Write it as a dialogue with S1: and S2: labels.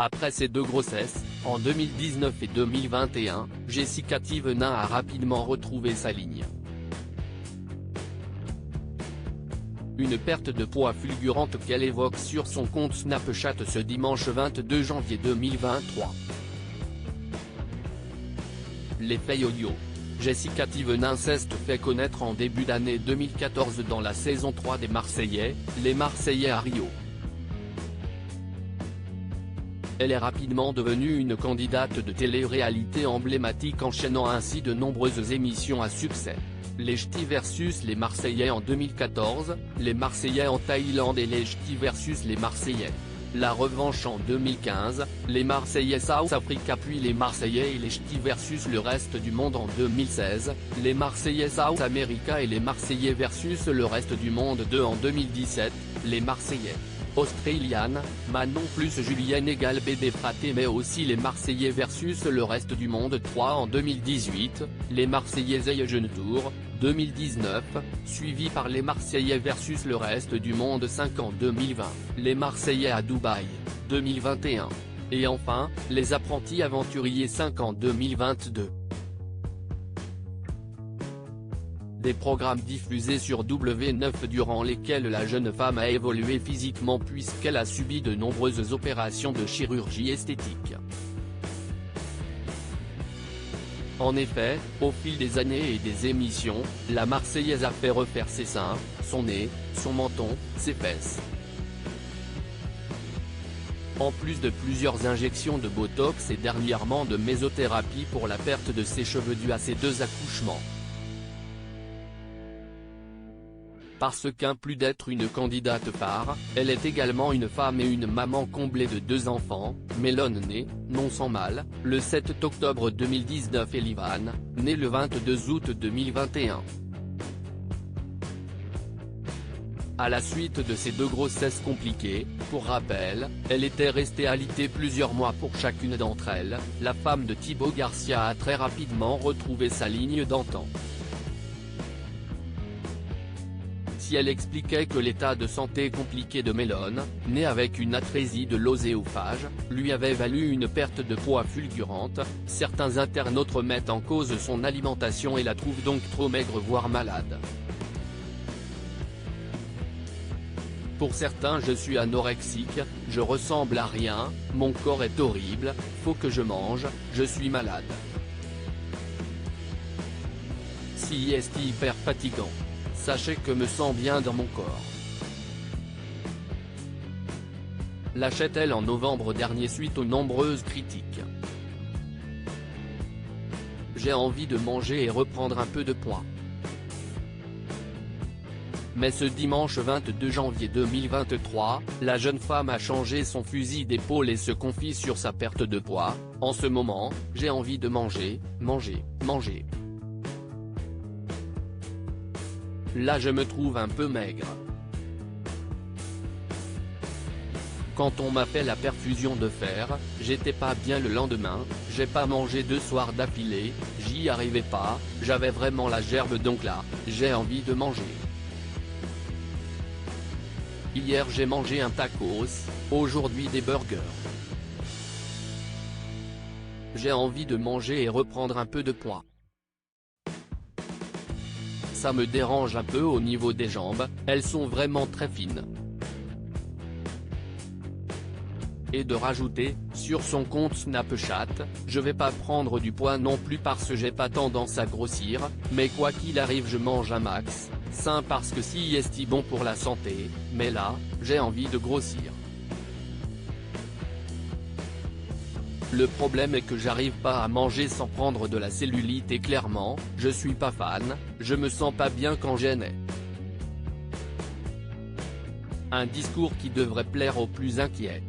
S1: Après ses deux grossesses, en 2019 et 2021, Jessica Thivenin a rapidement retrouvé sa ligne. Une perte de poids fulgurante qu'elle évoque sur son compte Snapchat ce dimanche 22 janvier 2023. L'effet yo-yo. Jessica Thivenin s'est fait connaître en début d'année 2014 dans la saison 3 des Marseillais, les Marseillais à Rio. Elle est rapidement devenue une candidate de télé-réalité emblématique, enchaînant ainsi de nombreuses émissions à succès. Les Ch'tis vs les Marseillais en 2014, les Marseillais en Thaïlande et les Ch'tis vs les Marseillais. La revanche en 2015, les Marseillais South Africa, puis les Marseillais et les Ch'tis versus le reste du monde en 2016, les Marseillais South America et les Marseillais versus le reste du monde 2 en 2017, les Marseillais Australian, Manon plus Julienne égale BD Fraté, mais aussi les Marseillais versus le reste du monde 3 en 2018, les Marseillais Jeune Tour, 2019, suivi par les Marseillais versus le reste du monde 5 en 2020, les Marseillais à Dubaï, 2021. Et enfin, les Apprentis Aventuriers 5 en 2022. Des programmes diffusés sur W9 durant lesquels la jeune femme a évolué physiquement puisqu'elle a subi de nombreuses opérations de chirurgie esthétique. En effet, au fil des années et des émissions, la Marseillaise a fait refaire ses seins, son nez, son menton, ses fesses. En plus de plusieurs injections de Botox et dernièrement de mésothérapie pour la perte de ses cheveux due à ses deux accouchements. Parce qu'en plus d'être une candidate phare, elle est également une femme et une maman comblée de deux enfants, Mélone née, non sans mal, le 7 octobre 2019 et Livan, née le 22 août 2021. À la suite de ces deux grossesses compliquées, pour rappel, elle était restée alitée plusieurs mois pour chacune d'entre elles, la femme de Thibaut Garcia a très rapidement retrouvé sa ligne d'antan. Si elle expliquait que l'état de santé compliqué de Mélone, née avec une atrésie de l'oséophage, lui avait valu une perte de poids fulgurante, certains internautes remettent en cause son alimentation et la trouvent donc trop maigre voire malade. Pour certains, je suis anorexique, je ressemble à rien, mon corps est horrible, faut que je mange, je suis malade. Si est hyper fatigant. Sachez que me sens bien dans mon corps. Lâchait-elle en novembre dernier suite aux nombreuses critiques. J'ai envie de manger et reprendre un peu de poids. Mais ce dimanche 22 janvier 2023, la jeune femme a changé son fusil d'épaule et se confie sur sa perte de poids. En ce moment, j'ai envie de manger, manger, manger. Là je me trouve un peu maigre. Quand on m'a fait la perfusion de fer, j'étais pas bien le lendemain, j'ai pas mangé 2 soirs d'affilée, j'y arrivais pas, j'avais vraiment la gerbe donc là, j'ai envie de manger. Hier j'ai mangé un tacos, aujourd'hui des burgers. J'ai envie de manger et reprendre un peu de poids. Ça me dérange un peu au niveau des jambes, elles sont vraiment très fines. Et de rajouter, sur son compte Snapchat, je vais pas prendre du poids non plus parce que j'ai pas tendance à grossir, mais quoi qu'il arrive je mange un max, sain parce que si est bon pour la santé, mais là, j'ai envie de grossir. Le problème est que j'arrive pas à manger sans prendre de la cellulite et clairement, je suis pas fan, je me sens pas bien quand j'en ai. Un discours qui devrait plaire aux plus inquiets.